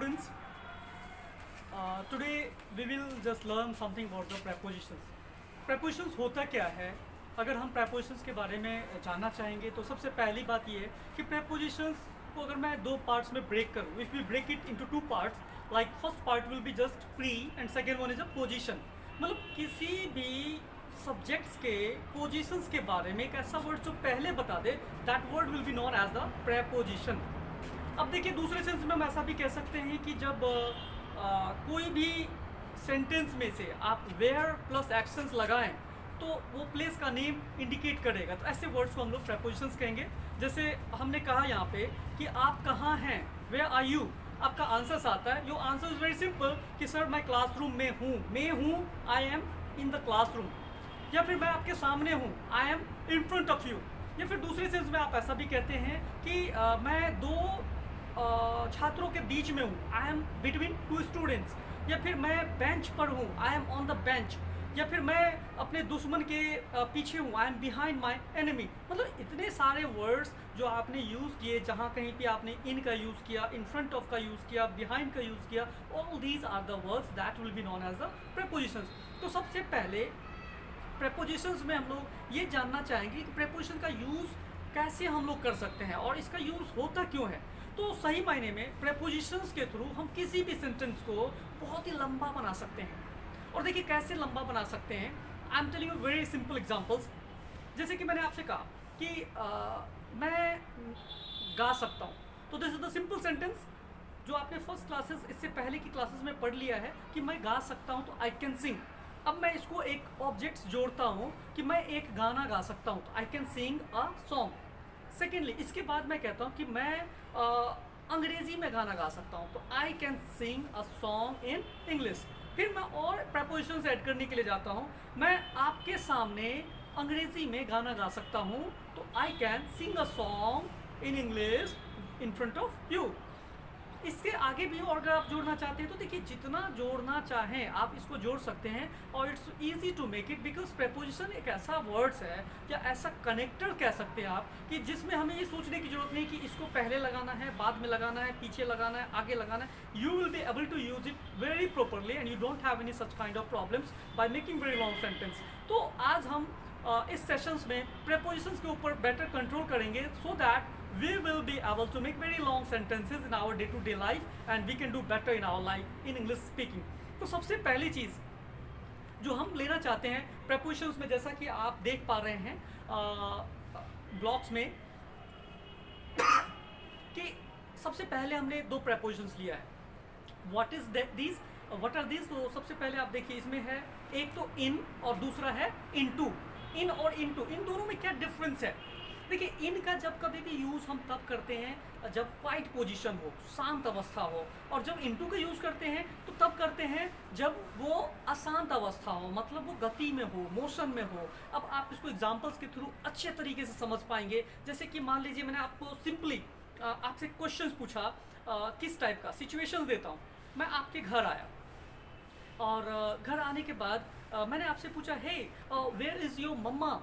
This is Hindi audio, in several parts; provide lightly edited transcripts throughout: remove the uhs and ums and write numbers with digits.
students. Today we will just learn something about the prepositions. Prepositions होता क्या है? अगर हम prepositions के बारे में जानना चाहेंगे तो सबसे पहली बात ये है कि prepositions को अगर मैं दो parts में break करूँ, if we break it into two parts, like first part will be just pre and second one is a position. मतलब किसी भी सब्जेक्ट्स के पोजीशंस के बारे में एक ऐसा वर्ड जो पहले बता दे, that word will be known as the preposition. अब देखिए दूसरे सेंस में हम ऐसा भी कह सकते हैं कि जब कोई भी सेंटेंस में से आप वेयर प्लस एक्शंस लगाएं तो वो प्लेस का नेम इंडिकेट करेगा, तो ऐसे वर्ड्स को हम लोग प्रेपोजिशंस कहेंगे. जैसे हमने कहा यहाँ पे कि आप कहाँ हैं, वेयर आर यू, आपका आंसर्स आता है. Your answer is very simple कि सर मैं क्लासरूम में हूँ, I M in the classroom. या फिर मैं आपके सामने हूँ, I M in front of you. या फिर दूसरे सेंस में आप ऐसा भी कहते हैं कि मैं दो छात्रों के बीच में हूँ, I am between two students. या फिर मैं बेंच पर हूँ, I M on the bench. या फिर मैं अपने दुश्मन के पीछे हूँ, I M behind my enemy. मतलब इतने सारे वर्ड्स जो आपने यूज़ किए, जहाँ कहीं पे आपने इन का यूज़ किया, इन फ्रंट ऑफ का यूज़ किया, बिहाइंड का यूज़ किया, all these are the words that will be known as the prepositions. तो सबसे पहले प्रेपोजिशंस में हम लोग ये जानना चाहेंगे कि प्रेपोजिशन का यूज़ कैसे हम लोग कर सकते हैं और इसका यूज़ होता क्यों है. तो सही मायने में प्रेपोजिशंस के थ्रू हम किसी भी सेंटेंस को बहुत ही लंबा बना सकते हैं. और देखिए कैसे लंबा बना सकते हैं. I am telling you very simple examples. जैसे कि मैंने आपसे कहा कि मैं गा सकता हूँ, तो this is the simple sentence जो आपने फर्स्ट क्लासेस, इससे पहले की क्लासेस में पढ़ लिया है कि मैं गा सकता हूँ, तो आई कैन सिंग. अब मैं इसको एक ऑब्जेक्ट्स जोड़ता हूँ कि मैं एक गाना गा सकता हूँ, तो I can sing a song. Secondly इसके बाद मैं कहता हूँ कि मैं अंग्रेज़ी में गाना गा सकता हूँ, तो I can sing a song in English. फिर मैं और प्रपोजिशंस ऐड करने के लिए जाता हूँ. मैं आपके सामने अंग्रेज़ी में गाना गा सकता हूँ, तो I can sing a song in English in front of you. इसके आगे भी और अगर आप जोड़ना चाहते हैं तो देखिए जितना जोड़ना चाहें आप इसको जोड़ सकते हैं. और it's easy to make it because preposition एक ऐसा वर्ड्स है या ऐसा कनेक्टर कह सकते हैं आप कि जिसमें हमें ये सोचने की जरूरत नहीं कि इसको पहले लगाना है, बाद में लगाना है, पीछे लगाना है, आगे लगाना है. You will be able to use it very properly and you don't have any such kind of problems by making very long sentence. तो आज हम इस सेशंस में प्रेपोजिशंस के ऊपर बेटर कंट्रोल करेंगे so that we will be able to make very long sentences in our day-to-day life and we can do better in our life in English speaking. तो सबसे पहली चीज़ जो हम लेना चाहते हैं prepositions में, जैसा कि आप देख पा रहे हैं ब्लॉक्स में कि सबसे पहले हमने दो prepositions लिया है. What is these? What are these? तो सबसे पहले आप देखिए इसमें है एक तो in और दूसरा है into. in और into, इन दोनों में क्या डिफरेंस है? देखिए इन का जब कभी भी यूज़ हम तब करते हैं जब क्वाइट पोजीशन हो, शांत अवस्था हो. और जब इनटू का यूज़ करते हैं तो तब करते हैं जब वो अशांत अवस्था हो, मतलब वो गति में हो, मोशन में हो. अब आप इसको एग्जांपल्स के थ्रू अच्छे तरीके से समझ पाएंगे. जैसे कि मान लीजिए मैंने आपको सिंपली आपसे क्वेश्चंस पूछा, किस टाइप का सिचुएशंस देता हूँ. मैं आपके घर आया और घर आने के बाद मैंने आपसे पूछा, हे वेयर इज़ योर मम्मा,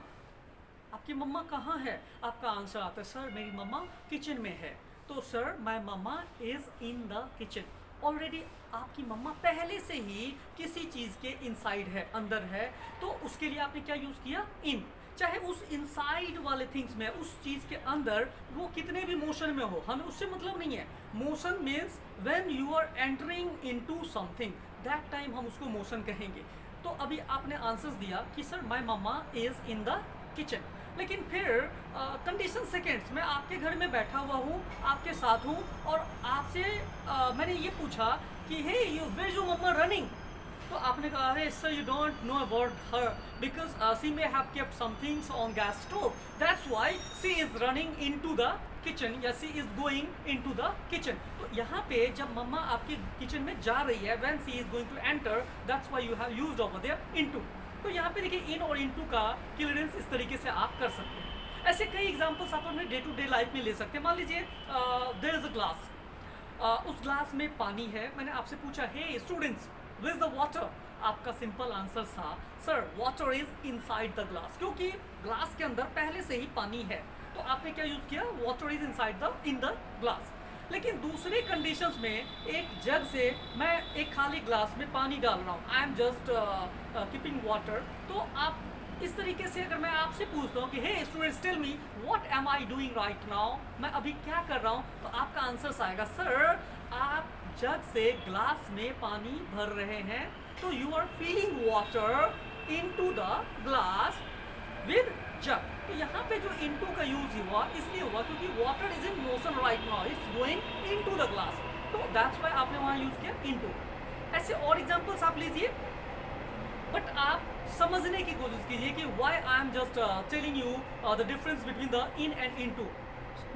आपकी मम्मा कहाँ है. आपका आंसर आता है, सर मेरी मम्मा किचन में है. तो sir my mamma is in the kitchen. Already आपकी मम्मा पहले से ही किसी चीज़ के इनसाइड है, अंदर है, तो उसके लिए आपने क्या यूज़ किया, इन. चाहे उस इनसाइड वाले थिंग्स में, उस चीज़ के अंदर वो कितने भी मोशन में हो, हमें उससे मतलब नहीं है. Motion means when you are entering into something, that time हम उसको मोशन कहेंगे. तो अभी आपने आंसर्स दिया कि sir my mamma is in the kitchen. लेकिन फिर कंडीशन सेकेंड्स, मैं आपके घर में बैठा हुआ हूँ, आपके साथ हूँ और आपसे मैंने ये पूछा कि hey you where your mamma running. तो आपने कहा, अरे sir you don't know about her because she may have kept some things on gas stove, that's why she is running into the kitchen या she is going into the kitchen. तो यहाँ पे जब मम्मा आपकी किचन में जा रही है, when she is going to enter, that's why you have used over there into. तो यहाँ पे देखिए इन और इनटू का क्लियरेंस इस तरीके से आप कर सकते हैं. ऐसे कई एग्जांपल्स आप अपने डे टू डे लाइफ में ले सकते हैं. मान लीजिए देयर इज अ ग्लास, उस ग्लास में पानी है. मैंने आपसे पूछा, hey students where is the water. आपका सिंपल आंसर था, sir water is inside the glass, क्योंकि ग्लास के अंदर पहले से ही पानी है. तो आपने क्या यूज़ किया, water is in the glass. लेकिन दूसरे कंडीशंस में एक जग से मैं एक खाली ग्लास में पानी डाल रहा हूँ, I am just keeping water, तो आप इस तरीके से अगर मैं आपसे पूछता हूँ कि hey students tell me what am I doing right now, मैं अभी क्या कर रहा हूँ, तो आपका आंसर आएगा सर आप जग से ग्लास में पानी भर रहे हैं, तो you are feeling water into the glass with jug. तो यहाँ पे जो इनटू का यूज हुआ इसलिए हुआ क्योंकि water is in motion right now, it's going into the glass, तो दैट्स व्हाई आपने वहाँ यूज किया इनटू। ऐसे और एग्जांपल्स आप लीजिए, बट आप समझने की कोशिश कीजिए कि why I am just telling you the difference between the in and into.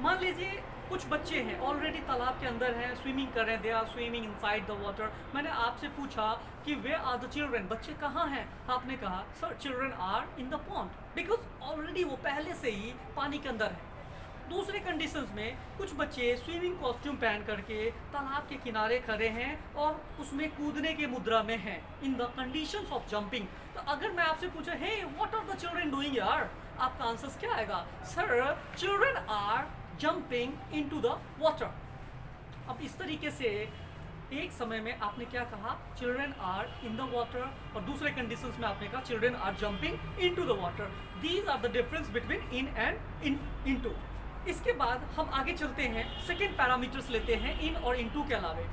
मान लीजिए कुछ बच्चे हैं ऑलरेडी तालाब के अंदर हैं, स्विमिंग कर रहे हैं, they are swimming inside the water. मैंने आपसे पूछा कि वे आर द चिल्ड्रन, बच्चे कहाँ हैं, आपने कहा sir children are in the pond, because already वो पहले से ही पानी के अंदर है। दूसरे कंडीशंस में कुछ बच्चे स्विमिंग कॉस्ट्यूम पहन करके तालाब के किनारे खड़े हैं और उसमें कूदने के मुद्रा में हैं, in the conditions of jumping. तो अगर मैं आपसे पूछा hey what are the children doing यार, आपका आंसर क्या आएगा, sir children are jumping into the water. अब इस तरीके से एक समय में आपने क्या कहा, children are in the water, और दूसरे कंडीशंस में आपने कहा children are jumping into the water. These are the difference between in and into. इसके बाद हम आगे चलते हैं, सेकेंड पैरामीटर्स लेते हैं इन और इनटू के अलावे।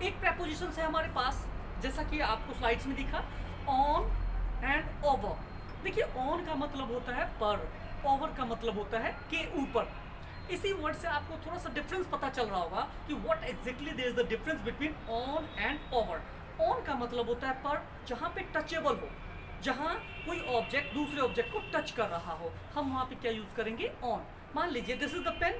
एक प्रेपोजिशन है हमारे पास, जैसा कि आपको स्लाइड्स में दिखा, ऑन एंड ओवर। देखिए ऑन का मतलब होता है पर, ओवर का मतलब होता है के ऊपर। इसी वर्ड से आपको थोड़ा सा डिफरेंस पता चल रहा होगा कि what exactly there is the difference between on and over. On का मतलब होता है पर, जहाँ पे टचेबल हो, जहाँ कोई ऑब्जेक्ट दूसरे ऑब्जेक्ट को टच कर रहा हो, हम वहाँ पे क्या यूज करेंगे, ऑन। मान लीजिए this is the pen,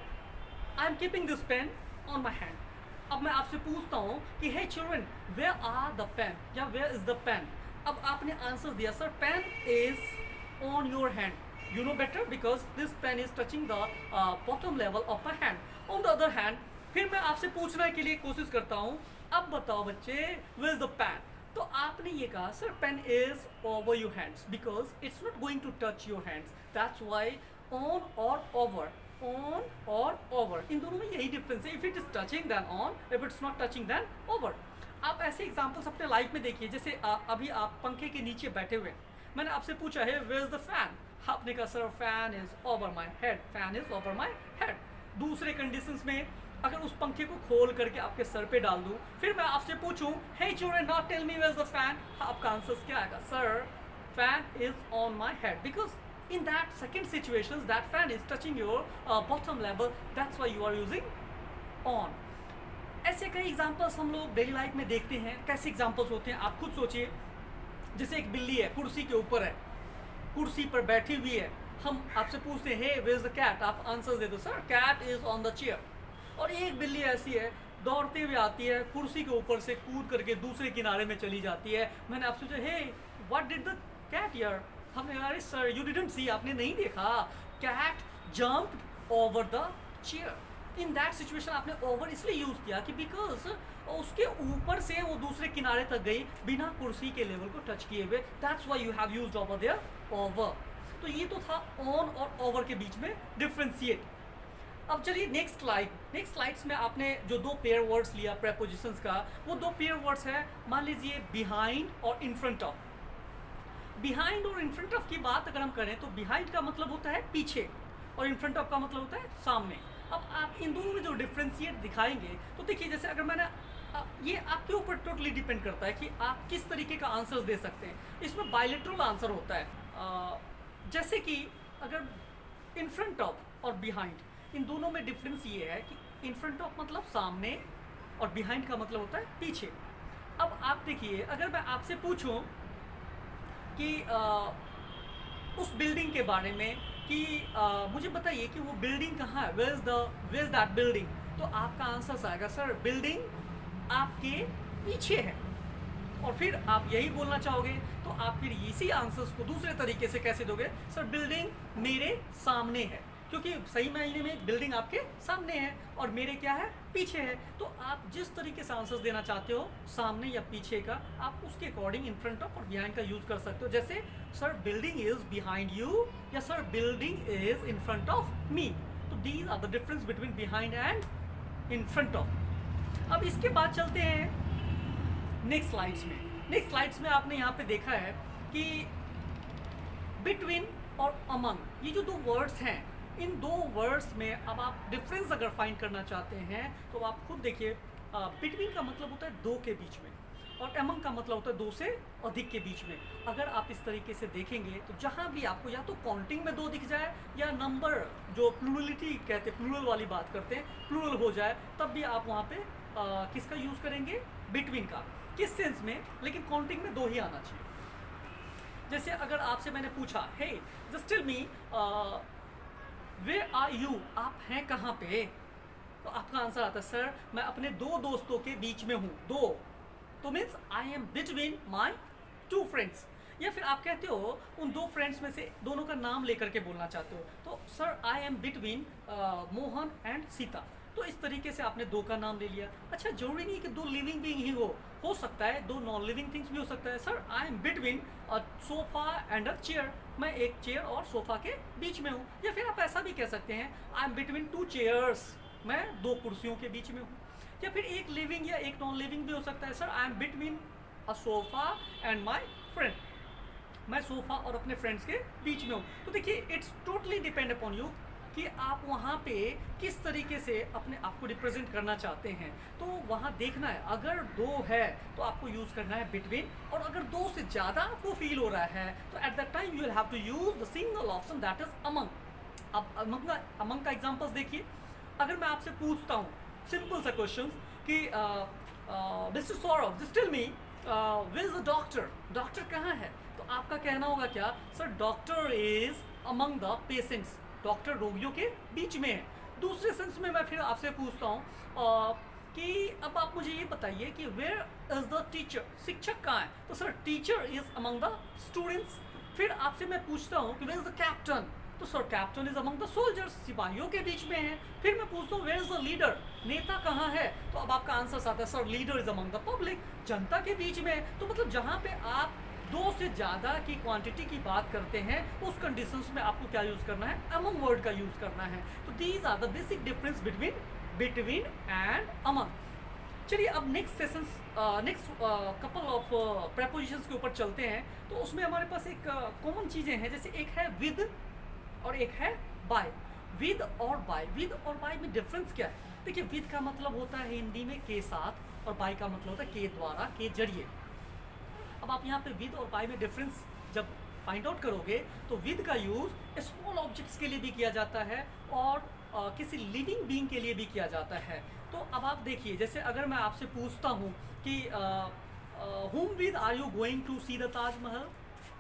I am keeping this pen on my hand. अब मैं आपसे पूछता हूँ कि hey children where are the pen या वेयर इज द पेन। अब आपने आंसर दिया sir pen is on your hand, you know better because this pen is touching the bottom level of my hand. On the other hand, फिर मैं आपसे पूछने के लिए कोशिश करता हूँ, अब बताओ बच्चे where is the pen, तो आपने ये कहा sir pen is over your hands because it's not going to touch your hands, that's why on or over, on or over, इन दोनों में यही डिफरेंस है, if it is touching then on, if it's not touching then over। आप ऐसे एग्जाम्पल्स अपने लाइफ में देखिए, जैसे अभी आप पंखे के नीचे बैठे हुए, मैंने आपसे पूछा है where is the fan, आपने कहा sir fan is over my head, fan is over my head. दूसरे कंडीशंस में अगर उस पंखे को खोल करके आपके सर पे डाल दूं, फिर मैं आपसे पूछूं hey children now tell me where is the fan, आपका आंसर क्या आएगा, sir fan is on my head, because in that second situation that fan is touching your bottom level, that's why you are using on. ऐसे कई एग्जाम्पल्स हम लोग डेली लाइफ में देखते हैं। कैसे एग्जाम्पल्स होते हैं आप खुद सोचिए, जैसे एक बिल्ली है कुर्सी के ऊपर है, कुर्सी पर बैठी हुई है, हम आपसे पूछते हैं hey where is the cat, आप आंसर दे दो sir cat is on the chair. और एक बिल्ली ऐसी है दौड़ते हुए आती है, कुर्सी के ऊपर से कूद करके दूसरे किनारे में चली जाती है। मैंने आपसे पूछा hey what did the cat here, हमने कहा अरे सर यू डिडंट सी, आपने नहीं देखा, cat jumped over the chair. In that situation आपने ओवर इसलिए यूज किया कि बिकॉज उसके ऊपर से वो दूसरे किनारे तक गई बिना कुर्सी के लेवल को टच किए हुए, that's why you have used over there, over. तो ये तो था ऑन और ओवर के बीच में डिफरेंशिएट। अब चलिए नेक्स्ट स्लाइड। नेक्स्ट स्लाइड्स में आपने जो दो पेयर वर्ड्स लिया प्रेपोजिशंस का, वो दो पेयर वर्ड्स है, मान लीजिए बिहाइंड और इन फ्रंट ऑफ। बिहाइंड और इन फ्रंट ऑफ की बात अगर हम करें तो बिहाइंड का मतलब होता है पीछे और इन फ्रंट ऑफ का मतलब होता है सामने। अब आप इन दोनों में जो डिफ्रेंशिएट दिखाएंगे तो देखिए, जैसे अगर मैंने ये आपके ऊपर टोटली डिपेंड करता है कि आप किस तरीके का आंसर दे सकते हैं। इसमें बायलेटरल आंसर होता है, जैसे कि अगर इन फ्रंट ऑफ और बिहाइंड, इन दोनों में डिफरेंस ये है कि इन फ्रंट ऑफ मतलब सामने और बिहाइंड का मतलब होता है पीछे। अब आप देखिए, अगर मैं आपसे पूछूं कि उस बिल्डिंग के बारे में कि मुझे बताइए कि वो बिल्डिंग कहाँ है, वेयर इज दैट बिल्डिंग, तो आपका आंसर आएगा सर बिल्डिंग आपके पीछे है। और फिर आप यही बोलना चाहोगे तो आप फिर इसी आंसर्स को दूसरे तरीके से कैसे दोगे, सर बिल्डिंग मेरे सामने है, क्योंकि सही मायने में बिल्डिंग आपके सामने है और मेरे क्या है, पीछे है। तो आप जिस तरीके से आंसर्स देना चाहते हो सामने या पीछे का, आप उसके अकॉर्डिंग इन फ्रंट ऑफ और बिहाइंड का यूज कर सकते हो। जैसे sir building is behind you या sir building is in front of me. तो these are the difference between behind and in front of. अब इसके बाद चलते हैं नेक्स्ट स्लाइड्स में। नेक्स्ट स्लाइड्स में आपने यहाँ पे देखा है कि बिटवीन और अमंग, ये जो दो वर्ड्स हैं, इन दो वर्ड्स में अब आप डिफरेंस अगर फाइंड करना चाहते हैं तो आप खुद देखिए, बिटवीन का मतलब होता है दो के बीच में, और अमंग का मतलब होता है दो से अधिक के बीच में। अगर आप इस तरीके से देखेंगे तो जहाँ भी आपको या तो काउंटिंग में दो दिख जाए या नंबर जो प्लूरलिटी कहते हैं, प्लूरल वाली बात करते हैं, प्लूरल हो जाए, तब भी आप वहाँ पे किसका यूज़ करेंगे, बिटवीन का। किस सेंस में, लेकिन काउंटिंग में दो ही आना चाहिए। जैसे अगर आपसे मैंने पूछा, hey just tell me where are you, आप हैं कहाँ पे, तो आपका आंसर आता है सर मैं अपने दो दोस्तों के बीच में हूँ। दो तो means I am between my two friends. या फिर आप कहते हो उन दो फ्रेंड्स में से दोनों का नाम लेकर के बोलना चाहते हो, तो sir I am between Mohan and Sita. तो इस तरीके से आपने दो का नाम ले लिया। अच्छा, जरूरी नहीं कि दो लिविंग बीइंग ही हो सकता है दो नॉन लिविंग थिंग्स भी हो सकता है। Sir I am between a sofa and a chair, मैं एक चेयर और सोफा के बीच में हूँ। या फिर आप ऐसा भी कह सकते हैं आई एम बिटवीन टू चेयर्स, मैं दो कुर्सियों के बीच में हूँ। या फिर एक लिविंग या एक नॉन लिविंग भी हो सकता है, sir I am between a sofa and my friend, मैं सोफा और अपने फ्रेंड्स के बीच में हूँ। तो देखिए it's totally depend upon you कि आप वहाँ पे किस तरीके से अपने आप को रिप्रेजेंट करना चाहते हैं। तो वहाँ देखना है, अगर दो है तो आपको यूज़ करना है बिटवीन, और अगर दो से ज़्यादा आपको फील हो रहा है तो at that time you will have to use the single option that is among. अब अमंग का एग्जांपल्स देखिए। अगर मैं आपसे पूछता हूँ सिंपल सा क्वेश्चन कि mister Saurabh just tell me where is the doctor, doctor कहाँ है, तो आपका कहना होगा क्या, sir doctor is among the patients, doctor रोगियों के बीच में है। दूसरे सेंस में मैं फिर आपसे पूछता हूँ कि अब आप मुझे ये बताइए कि वेयर इज द टीचर, शिक्षक कहाँ है, तो sir teacher is among the students. फिर आपसे मैं पूछता हूँ कि वेयर इज द कैप्टन, तो sir captain is among the soldiers, सिपाहियों के बीच में है। फिर मैं पूछता हूँ वेयर इज द लीडर, नेता कहाँ है, तो अब आपका आंसर आता है sir leader is among the public, जनता के बीच में है। तो मतलब जहाँ पे आप दो से ज़्यादा की क्वांटिटी की बात करते हैं उस कंडीशंस में आपको क्या यूज़ करना है, अमंग वर्ड का यूज़ करना है। तो these are the basic difference between and among. चलिए अब next session, next couple of prepositions के ऊपर चलते हैं। तो उसमें हमारे पास एक कॉमन चीज़ें हैं, जैसे एक है विद और एक है बाय। विद और बाय, विद और बाय में डिफरेंस क्या है? देखिए विद का मतलब होता है हिंदी में के साथ, और बाय का मतलब होता है के द्वारा, के जरिए। अब आप यहाँ पे विद और बाय में डिफरेंस जब फाइंड आउट करोगे तो विद का यूज़ स्मॉल ऑब्जेक्ट्स के लिए भी किया जाता है और किसी लिविंग बीइंग के लिए भी किया जाता है। तो अब आप देखिए, जैसे अगर मैं आपसे पूछता हूँ कि whom with are you going to see the Taj Mahal,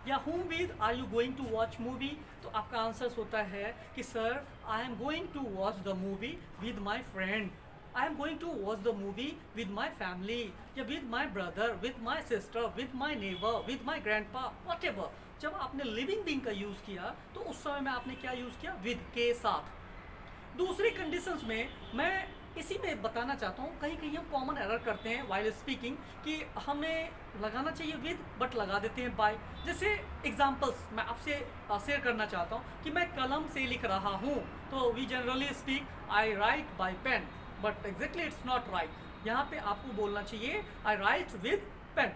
या whom with are you going to watch movie, तो आपका आंसर होता है कि sir I am going to watch the movie with my friend, I am going to watch the movie with my family, या with my brother, with my sister, with my neighbour, with my grandpa, whatever. जब आपने लिविंग बीइंग का यूज़ किया तो उस समय में आपने क्या यूज़ किया, विद के साथ। दूसरी कंडीशंस में मैं इसी में बताना चाहता हूँ, कहीं कहीं हम कॉमन एरर करते हैं वाइल स्पीकिंग कि हमें लगाना चाहिए विद बट लगा देते हैं बाय। जैसे एग्जांपल्स मैं आपसे शेयर करना चाहता हूँ कि मैं कलम से लिख रहा हूँ, तो we generally speak I write by pen, but exactly it's not right. यहाँ पे आपको बोलना चाहिए आई राइट विद पेन।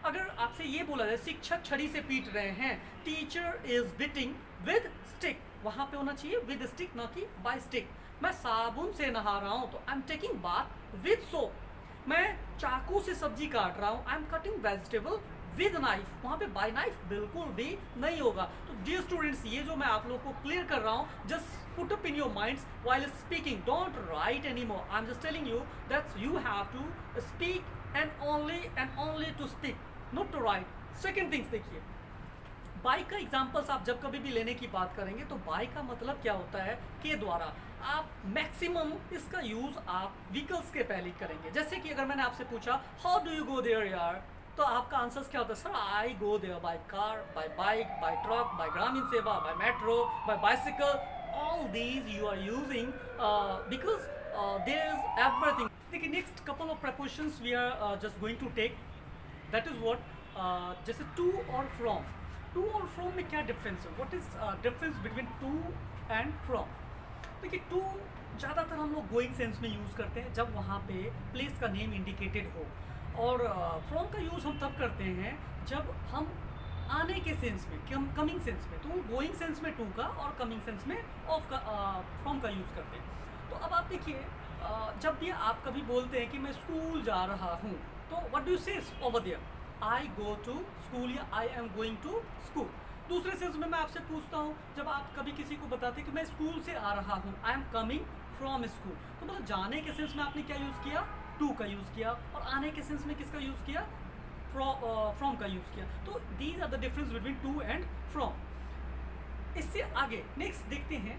अगर आपसे ये बोला जाए शिक्षक छड़ी से पीट रहे हैं, teacher is beating with stick, वहाँ पे होना चाहिए विद स्टिक, ना कि बाय स्टिक। मैं साबुन से नहा रहा हूँ तो I am taking bath with soap. मैं चाकू से सब्जी काट रहा हूँ, I am cutting vegetable with knife, वहाँ पे बाय नाइफ बिल्कुल भी नहीं होगा। तो डियर स्टूडेंट्स, ये जो मैं आप लोगों को क्लियर कर रहा हूँ, just put up in your minds while speaking, don't write any more, I am just telling you that you have to speak and only to speak, not to write. Second things देखिए, बाइक का एग्जाम्पल्स आप जब कभी भी लेने की बात करेंगे तो बाइक का मतलब क्या होता है, के द्वारा। आप मैक्सिमम इसका यूज़ आप व्हीकल्स के पहले करेंगे। जैसे कि अगर मैंने आपसे पूछा how do you go there यार, तो आपका आंसर क्या होता है, sir I go there by car, by bike, by truck, by Gramin Seva, by metro, by bicycle, all these you are using because there is everything. देखिए next couple of prepositions we are just going to take, that is what, जैसे टू और फ्रॉम। टू और फ्रॉम में क्या डिफरेंस है, what is difference between to and from? देखिए टू ज़्यादातर हम लोग गोइंग सेंस में यूज़ करते हैं जब वहाँ पे प्लेस का नेम इंडिकेटेड हो, और फ्रॉम का यूज़ हम तब करते हैं जब हम आने के सेंस में, कमिंग सेंस में। तो गोइंग सेंस में टू का और कमिंग सेंस में ऑफ का, फ्रॉम का यूज़ करते हैं। तो अब आप देखिए, जब भी आप कभी बोलते हैं कि मैं स्कूल जा रहा हूँ, तो what do you say over there? I go to school या I am going to school. दूसरे सेंस में मैं आपसे पूछता हूँ, जब आप कभी किसी को बताते हैं कि मैं स्कूल से आ रहा हूँ, I am coming from school, तो मतलब जाने के सेंस में आपने क्या यूज़ किया? टू का यूज़ किया। और आने के सेंस में किसका यूज़ किया? फ्रॉम का यूज़ किया। तो these are the difference between to and from. इससे आगे नेक्स्ट देखते हैं,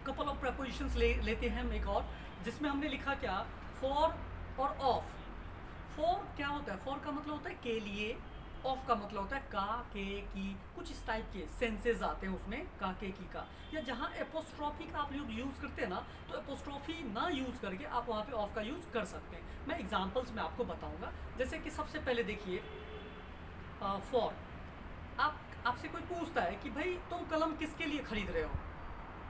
कपल ऑफ प्रपोजिशंस लेते हैं हम एक और, जिसमें हमने लिखा क्या? फॉर और ऑफ। फॉर क्या होता है? फॉर का मतलब होता है के लिए, ऑफ का मतलब होता है का, के, की, कुछ इस टाइप के सेंसेस आते हैं उसमें, का, के, की का। या जहाँ एपोस्ट्रॉफी का आप लोग यूज़ करते हैं ना, तो एपोस्ट्रॉफी ना यूज़ करके आप वहाँ पे ऑफ का यूज़ कर सकते हैं। मैं एग्जांपल्स में आपको बताऊंगा। जैसे कि सबसे पहले देखिए, फॉर, आपसे कोई पूछता है कि भाई तुम कलम किसके लिए खरीद रहे हो?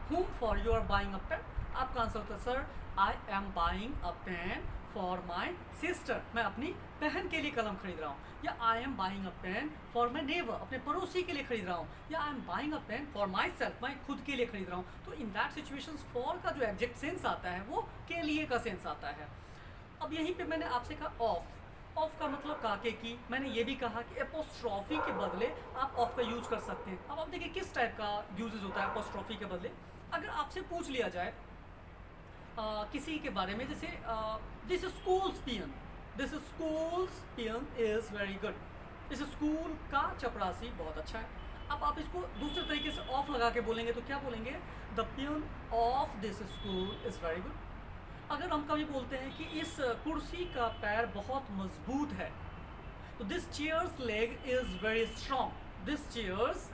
Whom for you are buying a pen? आपका आंसर होता है sir I am buying a pen for my sister, मैं अपनी बहन के लिए कलम खरीद रहा हूँ। या I am buying a pen for my neighbour, अपने पड़ोसी के लिए खरीद रहा हूँ। या I am buying a pen for myself, मैं खुद के लिए खरीद रहा हूँ। तो इन दैट सिचुएशन फॉर का जो एग्जैक्ट सेंस आता है वो के लिए का सेंस आता है। अब यहीं पे मैंने आपसे कहा ऑफ। ऑफ का मतलब काके की। मैंने ये भी कहा कि एपोस्ट्रॉफी के बदले आप ऑफ का यूज़ कर सकते हैं। अब आप देखिए किस टाइप का यूजेज होता है एपोस्ट्रॉफी के बदले। अगर आपसे पूछ लिया जाए किसी के बारे में, जैसे this schools peon, this schools peon is very good, इस स्कूल का चपरासी बहुत अच्छा है। अब आप इसको दूसरे तरीके से ऑफ लगा के बोलेंगे तो क्या बोलेंगे? The peon of this school is very good. अगर हम कभी बोलते हैं कि इस कुर्सी का पैर बहुत मजबूत है, तो this chairs leg is very strong, this chairs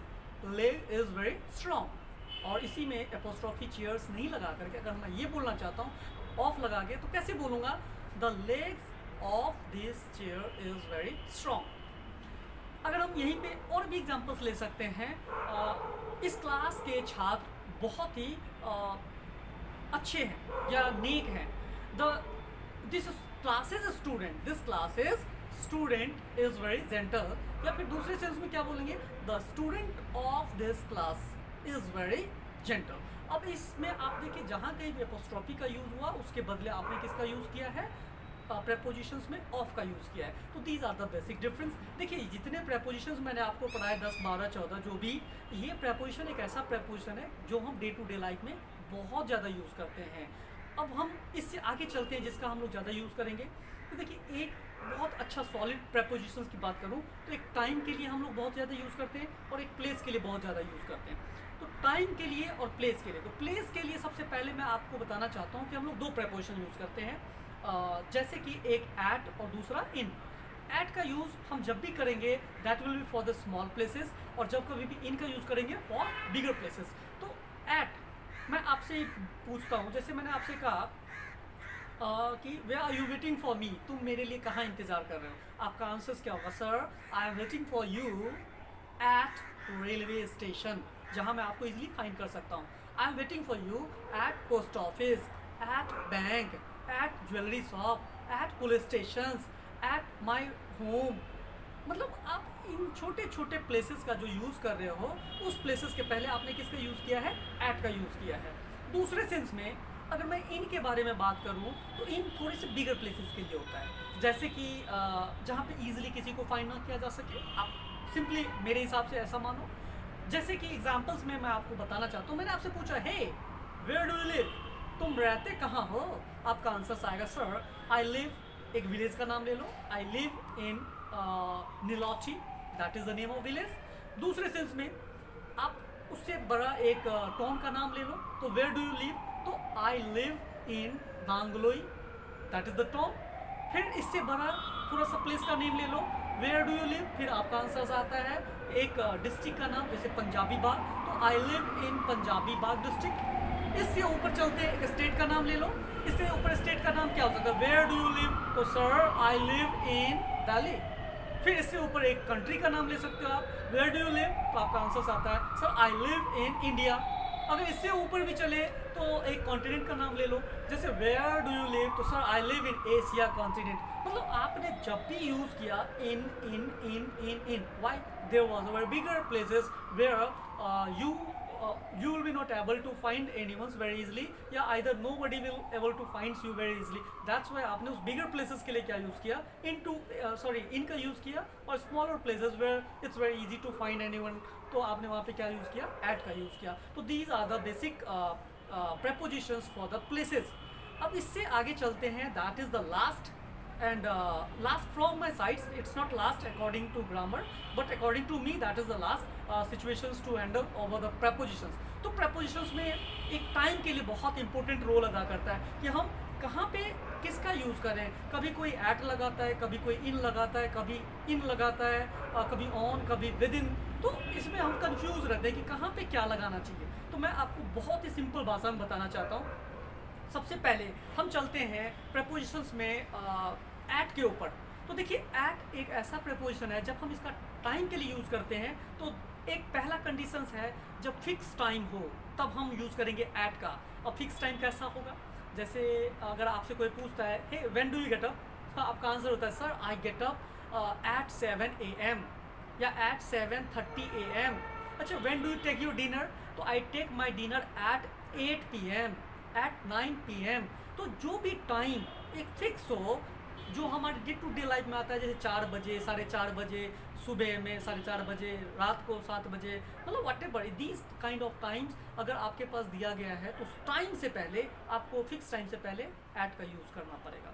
leg is very strong. और इसी में एपोस्ट्रॉफी चेयर्स नहीं लगा करके अगर मैं ये बोलना चाहता हूँ ऑफ लगा के, तो कैसे बोलूँगा? The legs of this chair is very strong. अगर हम यहीं पे और भी एग्जांपल्स ले सकते हैं, इस क्लास के छात्र बहुत ही अच्छे हैं या नेक हैं। This classes student, this classes student is very gentle. या फिर दूसरे सेंस में क्या बोलेंगे? The student of this class is very gentle. अब इसमें आप देखिए, जहाँ कहीं भी एपोस्ट्रॉफी का यूज़ हुआ उसके बदले आपने किसका यूज़ किया है? प्रेपोजिशंस में ऑफ का यूज़ किया है। तो these are the basic difference. देखिए जितने प्रेपोजिशंस मैंने आपको पढ़ाए 10, 12, 14 जो भी, ये प्रेपोजिशन एक ऐसा प्रेपोजिशन है जो हम डे टू डे लाइफ में बहुत ज़्यादा यूज़ करते हैं। अब हम इससे आगे चलते हैं जिसका हम लोग ज़्यादा यूज़ करेंगे। तो देखिए एक बहुत अच्छा सॉलिड प्रेपोजिशंस की बात करूँ तो एक टाइम के लिए हम लोग बहुत ज़्यादा यूज़ करते हैं और एक प्लेस के लिए बहुत ज़्यादा यूज़ करते हैं। तो टाइम के लिए और प्लेस के लिए, तो प्लेस के लिए सबसे पहले मैं आपको बताना चाहता हूँ कि हम लोग दो प्रेपोजिशन यूज़ करते हैं, जैसे कि एक एट और दूसरा इन। एट का यूज़ हम जब भी करेंगे that will be for the small places, और जब कभी भी इन का यूज़ करेंगे फॉर बिगर प्लेसेस। तो एट मैं आपसे पूछता हूँ, जैसे मैंने आपसे कहा कि where are you waiting for me, तुम मेरे लिए कहाँ इंतज़ार कर रहे हो? आपका आंसर क्या होगा? Sir I am waiting for you at railway station, जहाँ मैं आपको इजीली फाइंड कर सकता हूँ। I am waiting for you at post office, at bank, at jewellery shop, at police station, at my home. मतलब आप इन छोटे छोटे प्लेसेस का जो यूज़ कर रहे हो, उस प्लेसेस के पहले आपने किसका यूज़ किया है? एट का यूज़ किया है। दूसरे सेंस में अगर मैं इन के बारे में बात करूं तो इन थोड़े से बिगर प्लेसेस के लिए होता है, जैसे कि जहां पे इजीली किसी को फाइंड ना किया जा सके। आप सिंपली मेरे हिसाब से ऐसा मानो, जैसे कि एग्जांपल्स में मैं आपको बताना चाहता हूं। मैंने आपसे पूछा hey where do you live, तुम रहते कहाँ हो? आपका आंसर आएगा सर आई लिव, एक विलेज का नाम ले लो, I live in Nilauchi, that is the name of village. दूसरे सेंस में आप उससे बड़ा एक टाउन का नाम ले लो, तो वेयर डू यू लिव, तो आई live in Nangloi, that is the town. फिर इससे बड़ा थोड़ा सा प्लेस का नेम ले लो, वेयर डू यू लिव, फिर आपका आंसर आता है एक डिस्ट्रिक्ट का नाम, जैसे पंजाबी बाग, तो आई लिव इन पंजाबी बाग डिस्ट्रिक्ट। इससे ऊपर चलते एक स्टेट का नाम ले लो, इससे ऊपर स्टेट का नाम क्या हो सकता है? वेयर डू यू लिव, तो सर आई लिव इन दिल्ली। फिर इससे ऊपर एक कंट्री का नाम ले सकते हो आप, वेयर डू यू लिव, तो आपका आंसर आता है sir I live in India. अगर इससे ऊपर भी चले तो एक कॉन्टिनेंट का नाम ले लो, जैसे वेयर डू यू लिव, तो sir I live in Asia continent. मतलब आपने जब भी यूज़ किया in why there was very bigger places where you will be not able to find anyone very easily, या either nobody will able to find you very easily. That's why आपने उस bigger places के लिए क्या यूज़ किया, in का यूज़ किया, और smaller places where it's very easy to find anyone, तो आपने वहाँ पे क्या यूज़ किया, at का यूज़ किया। तो these are the basic prepositions for the places। अब इससे आगे चलते हैं, that is the last and last from my sides, it's not last according to grammar but according to me that is the last situations to handle over the prepositions। तो prepositions में एक टाइम के लिए बहुत इंपॉर्टेंट रोल अदा करता है कि हम कहाँ पे किसका यूज़ करें। कभी कोई एट लगाता है, कभी कोई इन लगाता है, कभी इन लगाता है, कभी ऑन, कभी विद इन। तो इसमें हम कंफ्यूज रहते हैं कि कहाँ पे क्या लगाना चाहिए। तो मैं आपको बहुत ही सिंपल भाषा में बताना चाहता हूँ। सबसे पहले हम चलते हैं प्रपोजिशंस में एट के ऊपर। तो देखिए एट एक ऐसा प्रपोजिशन है, जब हम इसका टाइम के लिए यूज़ करते हैं तो एक पहला कंडीशंस है, जब फिक्स टाइम हो तब हम यूज़ करेंगे एट का। अब फिक्स टाइम कैसा होगा, जैसे अगर आपसे कोई पूछता है hey when do you get up, तो आपका आंसर होता है sir I get up at 7 AM या एट 7:30 AM। अच्छा when do you take your dinner, तो I take my dinner at 8 PM, at 9 PM। तो जो भी टाइम एक फिक्स हो, जो हमारे डे टू डे लाइफ में आता है, जैसे 4 बजे, 4:30 बजे, सुबह में 4:30 बजे, रात को 7 बजे, मतलब what ever these kind of times अगर आपके पास दिया गया है तो उस टाइम से पहले आपको फिक्स टाइम से पहले एट का यूज़ करना पड़ेगा।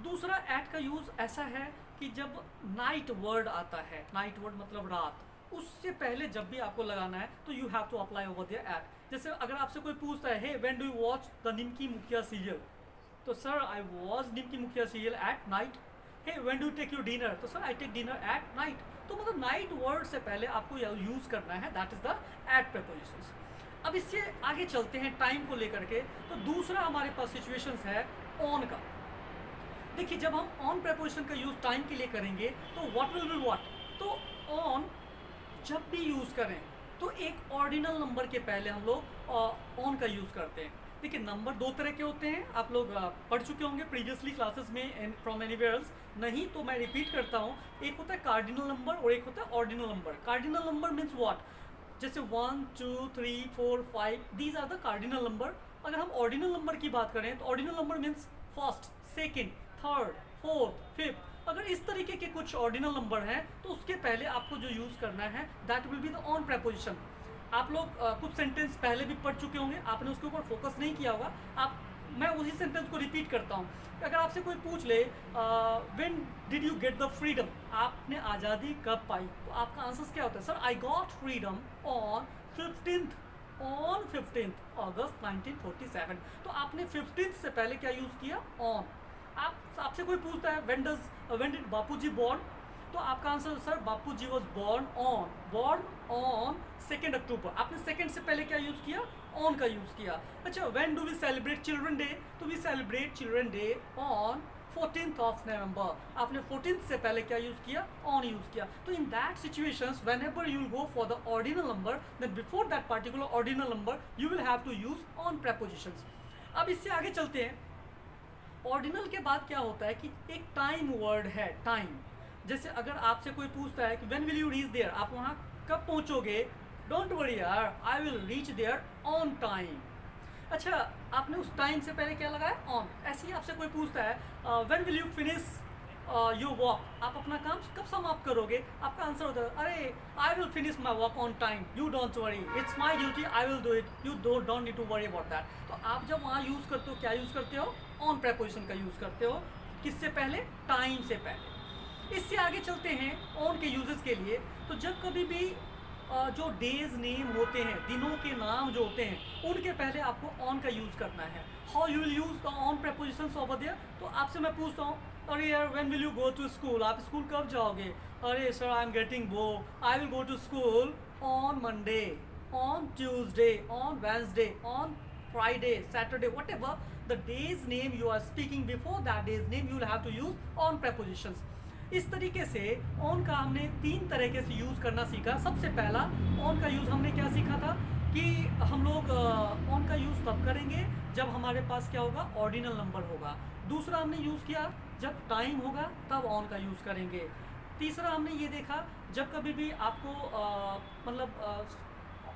दूसरा एट का यूज़ ऐसा है कि जब नाइट वर्ड आता है, नाइट वर्ड मतलब रात, उससे पहले जब भी आपको लगाना है तो you have to apply over there at. जैसे अगर आपसे कोई पूछता है hey when do you watch the Nimki Mukhiya serial, तो sir I watch Nimki Mukhiya serial at night. Hey when do you take your dinner, तो sir I take dinner at night. तो मतलब नाइट वर्ड से पहले आपको यूज़ करना है, that is the at prepositions. अब इससे आगे चलते हैं टाइम को लेकर के। तो दूसरा हमारे पास सिचुएशंस है ऑन का। देखिए जब हम ऑन प्रपोजिशन का यूज़ टाइम के लिए करेंगे तो व्हाट विल बी व्हाट, तो ऑन जब भी यूज़ करें तो एक ऑर्डिनल नंबर के पहले हम लोग ऑन का यूज़ करते हैं। देखिए नंबर दो तरह के होते हैं, आप लोग पढ़ चुके होंगे प्रीवियसली क्लासेस में फ्रॉम एनीवेयर एल्स, नहीं तो मैं रिपीट करता हूँ। एक होता है कार्डिनल नंबर और एक होता है ordinal number. Cardinal number means what, जैसे 1 2 3 4 5 these are the cardinal number. अगर हम ऑर्डिनल नंबर की बात करें तो ordinal number means first, second, third, fourth, fifth. अगर इस तरीके के कुछ ऑर्डिनल नंबर हैं तो उसके पहले आपको जो यूज़ करना है that will be the on preposition. आप लोग कुछ सेंटेंस पहले भी पढ़ चुके होंगे, आपने उसके ऊपर फोकस नहीं किया होगा। मैं उसी सेंटेंस को रिपीट करता हूँ। अगर आपसे कोई पूछ ले when did you get the freedom, आपने आज़ादी कब पाई, तो आपका आंसर क्या होता है, sir I got freedom on 15th अगस्त 1947। तो आपने 15th से पहले क्या यूज़ किया, ऑन। आपसे कोई पूछता है व्हेन डिड बापूजी बॉर्न, तो आपका answer sir Bapuji was born on 2 अक्टूबर। आपने सेकंड से पहले क्या यूज़ किया, ऑन का यूज़ किया। अच्छा when do we celebrate children day, तो we celebrate children day on 14th of November. आपने 14th से पहले क्या यूज़ किया, ऑन यूज़ किया। तो in that situations whenever you will go for the ordinal number, then before that particular ordinal number you will have to use on prepositions. अब इससे आगे चलते हैं। ऑर्डिनल के बाद क्या होता है कि एक टाइम वर्ड है, टाइम। जैसे अगर आपसे कोई पूछता है कि when will you reach there, आप वहाँ कब पहुँचोगे, डोंट वरी यार I will reach there on time. अच्छा आपने उस टाइम से पहले क्या लगाया, ऑन। ऐसे ही आपसे कोई पूछता है when will you finish your walk, आप अपना काम कब समाप्त करोगे, आपका आंसर होता है अरे I will finish my walk on time, you don't worry, it's my duty, I will do it, you don't need to worry about that. तो आप जब वहाँ यूज़ करते हो क्या यूज़ करते हो, ऑन प्रपोजिशन का यूज़ करते हो। किससे पहले, टाइम से पहले। इससे आगे चलते हैं ऑन के यूजेस के लिए। तो जब कभी भी जो डेज नेम होते हैं, दिनों के नाम जो होते हैं, उनके पहले आपको ऑन का यूज़ करना है। How you will use the on prepositions over there, तो आपसे मैं पूछता हूँ अरे यार when will you go to school, आप स्कूल कब जाओगे, अरे sir I am getting bore, I will go to school on Monday, on Tuesday, on Wednesday, on Friday, Saturday, whatever the days name you are speaking, before that days name you will have to use on prepositions. इस तरीके से ऑन का हमने 3 तरीके से यूज़ करना सीखा। सबसे पहला ऑन का यूज़ हमने क्या सीखा था, कि हम लोग ऑन का यूज़ तब करेंगे जब हमारे पास क्या होगा, ऑर्डिनल नंबर होगा। दूसरा हमने यूज़ किया जब टाइम होगा तब ऑन का यूज़ करेंगे। तीसरा हमने ये देखा जब कभी भी आपको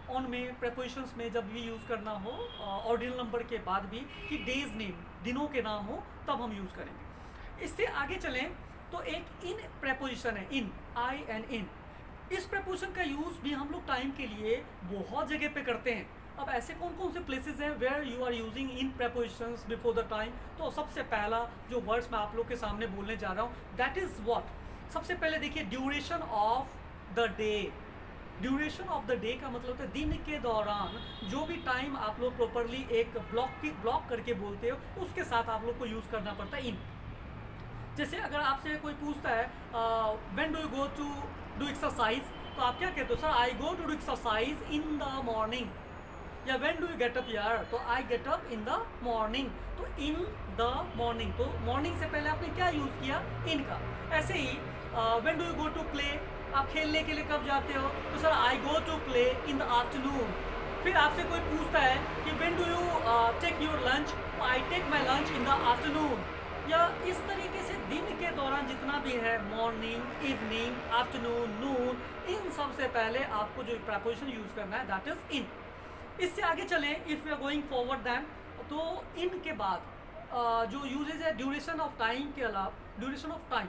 ऑन में प्रेपोजिशंस में जब भी यूज़ करना हो ऑर्डिनल नंबर के बाद भी कि डेज नेम, दिनों के नाम हो, तब हम यूज़ करेंगे। इससे आगे चलें तो एक इन प्रेपोजिशन है, इन, आई एंड इन। इस प्रेपोजिशन का यूज़ भी हम लोग टाइम के लिए बहुत जगह पे करते हैं। अब ऐसे कौन कौन से प्लेसेस हैं where you are using in prepositions before the time? तो सबसे पहला जो वर्ड्स मैं आप लोग के सामने बोलने जा रहा हूँ, दैट इज़ व्हाट। सबसे पहले देखिए, duration of the day. Duration of the day का मतलब होता है दिन के दौरान जो भी टाइम आप लोग प्रॉपरली एक ब्लॉक करके बोलते हो, उसके साथ आप लोग को यूज़ करना पड़ता है इन। जैसे अगर आपसे कोई पूछता है when do you go to do exercise, तो आप क्या कहते हो? Sir I go to do exercise in the morning. या when do you get up यार, तो I get up in the morning. तो इन द मॉर्निंग, तो मॉर्निंग से पहले आपने क्या यूज़ किया? इन का। ऐसे ही when do you go to play, आप खेलने के लिए कब जाते हो? तो sir I go to play in the afternoon. फिर आपसे कोई पूछता है कि when do you take your lunch, तो I take my lunch in the afternoon. या इस तरीके से दिन के दौरान जितना भी है, मॉर्निंग, इवनिंग, आफ्टरनून, नून, इन सब से पहले आपको जो प्रेपोजिशन यूज़ करना है दैट इज़ इन। इससे आगे चलें, if you are going forward then, तो इन के बाद जो यूजेज है ड्यूरेशन ऑफ टाइम के अलावा, ड्यूरेशन ऑफ टाइम,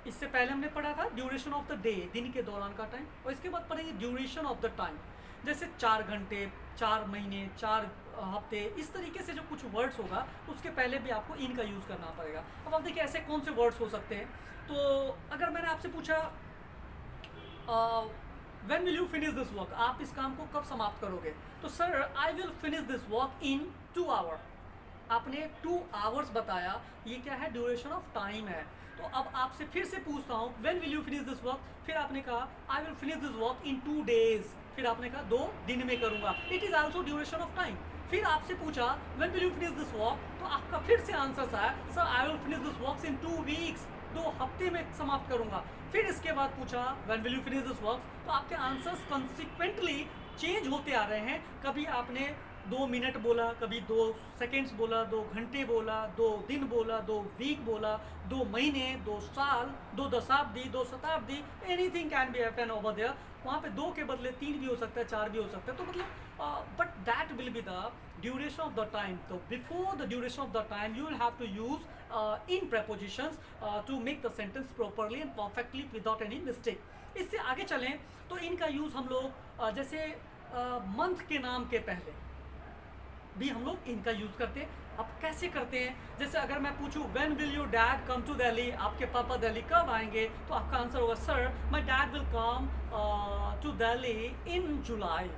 इससे पहले हमने पढ़ा था ड्यूरेशन ऑफ द डे, दिन के दौरान का टाइम, और इसके बाद पढ़ेंगे ड्यूरेशन ऑफ द टाइम। जैसे 4 घंटे, 4 महीने, 4 हफ्ते, इस तरीके से जो कुछ वर्ड्स होगा उसके पहले भी आपको इन का यूज़ करना पड़ेगा। अब आप देखिए ऐसे कौन से वर्ड्स हो सकते हैं। तो अगर मैंने आपसे पूछा when will you finish this work, आप इस काम को कब समाप्त करोगे? तो sir I will finish this work in 2 hour. आपने 2 आवर्स बताया, ये क्या है? ड्यूरेशन ऑफ टाइम है। तो अब आपसे फिर से पूछता हूँ when will you finish this work, फिर आपने कहा आई will finish this work in 2 days, फिर आपने कहा 2 दिन में करूँगा, it is also duration of time. फिर आपसे पूछा when will you finish this work, तो आपका फिर से आंसर आया sir I will finish this work in 2 weeks, 2 हफ्ते में समाप्त करूँगा। फिर इसके बाद पूछा when will you finish this work, तो आपके आंसर्स कंसिक्वेंटली चेंज होते आ रहे हैं। कभी आपने 2 मिनट बोला, कभी 2 सेकेंड्स बोला, 2 घंटे बोला, 2 दिन बोला, 2 वीक बोला, 2 महीने, 2 साल, 2 दशाब्दी, 2 शताब्दी, anything can be happen over there. वहाँ पे 2 के बदले 3 भी हो सकता है, 4 भी हो सकता है। तो मतलब but that will be the duration of the time. तो before the duration of the time you will have to use in prepositions to make the sentence properly and perfectly without any mistake. इससे आगे चलें तो इनका यूज़ हम लोग जैसे मंथ के नाम के पहले भी हम लोग इनका यूज़ करते हैं। अब कैसे करते हैं? जैसे अगर मैं पूछूं when will your dad come to Delhi, आपके पापा दिल्ली कब आएंगे, तो आपका आंसर होगा sir my dad will come to Delhi in July,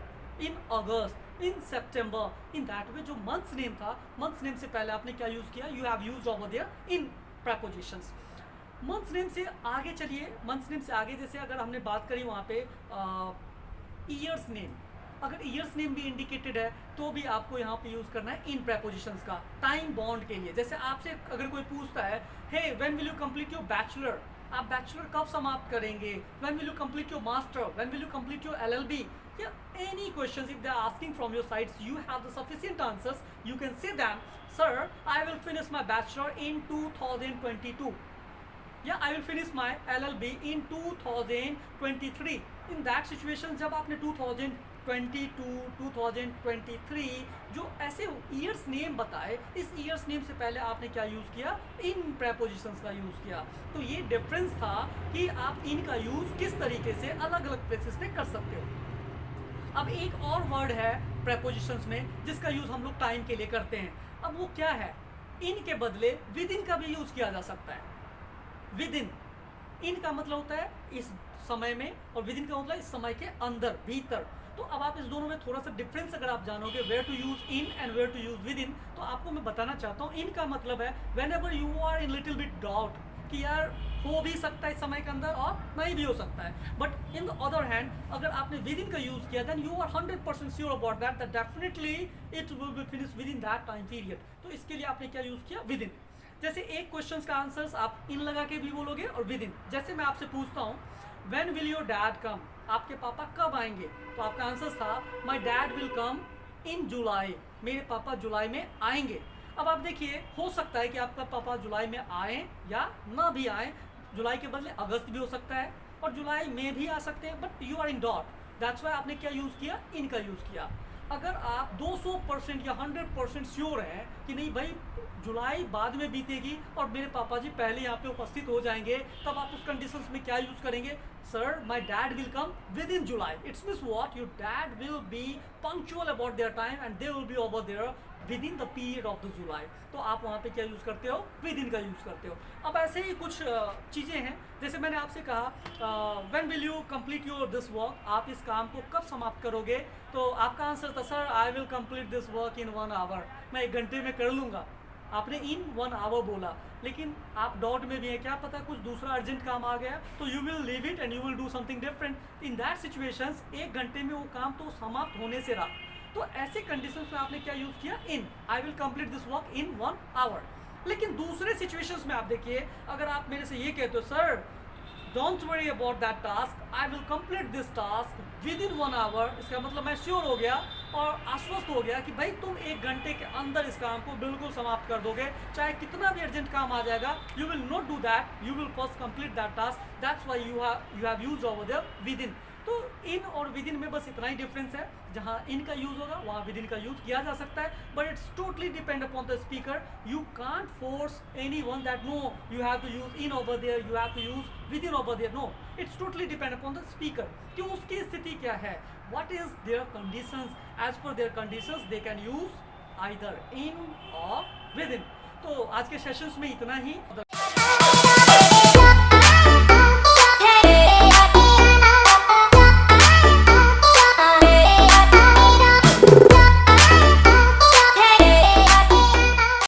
in August, in September. In that way जो मंथ्स नेम था, मंथ्स नेम से पहले आपने क्या यूज़ किया? You have used over there in prepositions। Months name से आगे चलिए, मंथ्स नेम से आगे जैसे अगर हमने बात करी वहाँ पे ईयर्स नेम, अगर ईयर्स नेम भी इंडिकेटेड है तो भी आपको यहाँ पे यूज़ करना है इन prepositions का टाइम बॉन्ड के लिए। जैसे आपसे अगर कोई पूछता है hey when will you complete your bachelor, आप बैचलर कब समाप्त करेंगे? When will you complete your master, when will you complete your LLB, या any questions if they are asking from your sides, you have the sufficient answers, you can say them sir I will finish my bachelor in 2022, या I will finish my LLB in 2023। in that situation जब आपने 2022, 2023 जो ऐसे ईयर्स नेम बताए, इस ईयर्स नेम से पहले आपने क्या यूज़ किया? इन prepositions का यूज़ किया। तो ये डिफरेंस था कि आप इनका यूज़ किस तरीके से अलग अलग प्लेसेस पे कर सकते हो। अब एक और वर्ड है prepositions में जिसका यूज़ हम लोग टाइम के लिए करते हैं। अब वो क्या है? इन के बदले विद इन का भी यूज़ किया जा सकता है। विद इन का मतलब होता है इस समय में, और विद इन का मतलब इस समय के अंदर, भीतर। तो अब आप इस दोनों में थोड़ा सा डिफरेंस अगर आप जानोगे where to use in and where to use within, तो आपको मैं बताना चाहता हूँ इन का मतलब है whenever you are in little bit doubt कि यार हो भी सकता है इस समय के अंदर और नहीं भी हो सकता है। But in the other hand अगर आपने विद इन का यूज़ किया then you are 100% sure about that definitely it will be finish within that time period. तो इसके लिए आपने क्या यूज़ किया? Within. जैसे एक क्वेश्चन का आंसर्स आप इन लगा के भी बोलोगे और विद इन। जैसे मैं आपसे पूछता हूँ व्हेन विल योर डैड कम, आपके पापा कब आएंगे? तो आपका आंसर था माई डैड विल कम इन जुलाई, मेरे पापा जुलाई में आएंगे। अब आप देखिए, हो सकता है कि आपका पापा जुलाई में आए या ना भी आए, जुलाई के बदले अगस्त भी हो सकता है और जुलाई में भी आ सकते हैं, but you are in doubt, that's why आपने क्या यूज़ किया, इन का यूज़ किया। अगर आप 200% या 100% श्योर हैं कि नहीं भाई जुलाई बाद में बीतेगी और मेरे पापा जी पहले यहाँ पे उपस्थित हो जाएंगे, तब आप उस कंडीशंस में क्या यूज़ करेंगे? Sir my dad will come within July. It's means what, your dad will be punctual about their time and they will be over there within the period of the July. तो आप वहाँ पे क्या यूज़ करते हो? विद इन का यूज़ करते हो। अब ऐसे ही कुछ चीज़ें हैं, जैसे मैंने आपसे कहा when will you complete your this work, आप इस काम को कब समाप्त करोगे? तो आपका आंसर था sir I will complete this work in 1 hour, मैं 1 घंटे में कर लूँगा। आपने इन 1 आवर बोला, लेकिन आप डॉट में भी है, क्या पता कुछ दूसरा अर्जेंट काम आ गया, तो you will leave it and you will do something different. In that situations 1 घंटे में वो काम तो समाप्त होने से रहा। तो ऐसे कंडीशंस में आपने क्या यूज़ किया? In, I will complete this work in 1 hour. लेकिन दूसरे सिचुएशंस में आप देखिए, अगर आप मेरे से ये कहते हो sir don't worry about that task, I will complete this task within 1 hour, इसका मतलब मैं श्योर हो गया और आश्वस्त हो गया कि भाई तुम 1 घंटे के अंदर इस काम को बिल्कुल समाप्त कर दोगे, चाहे कितना भी अर्जेंट काम आ जाएगा। You will not do that, you will first complete that task, that's why you have used over there within. तो इन और विद इन में बस इतना ही डिफरेंस है, जहाँ इन का यूज़ होगा वहाँ विद इन का यूज़ किया जा सकता है, but it's totally depend upon the speaker. You can't force any one that no you have to use in over there, you have to use within over there, no, it's totally depend upon the speaker कि उसकी स्थिति क्या है, what is their conditions, as per their conditions they can use either in और विद इन। तो आज के सेशंस में इतना ही।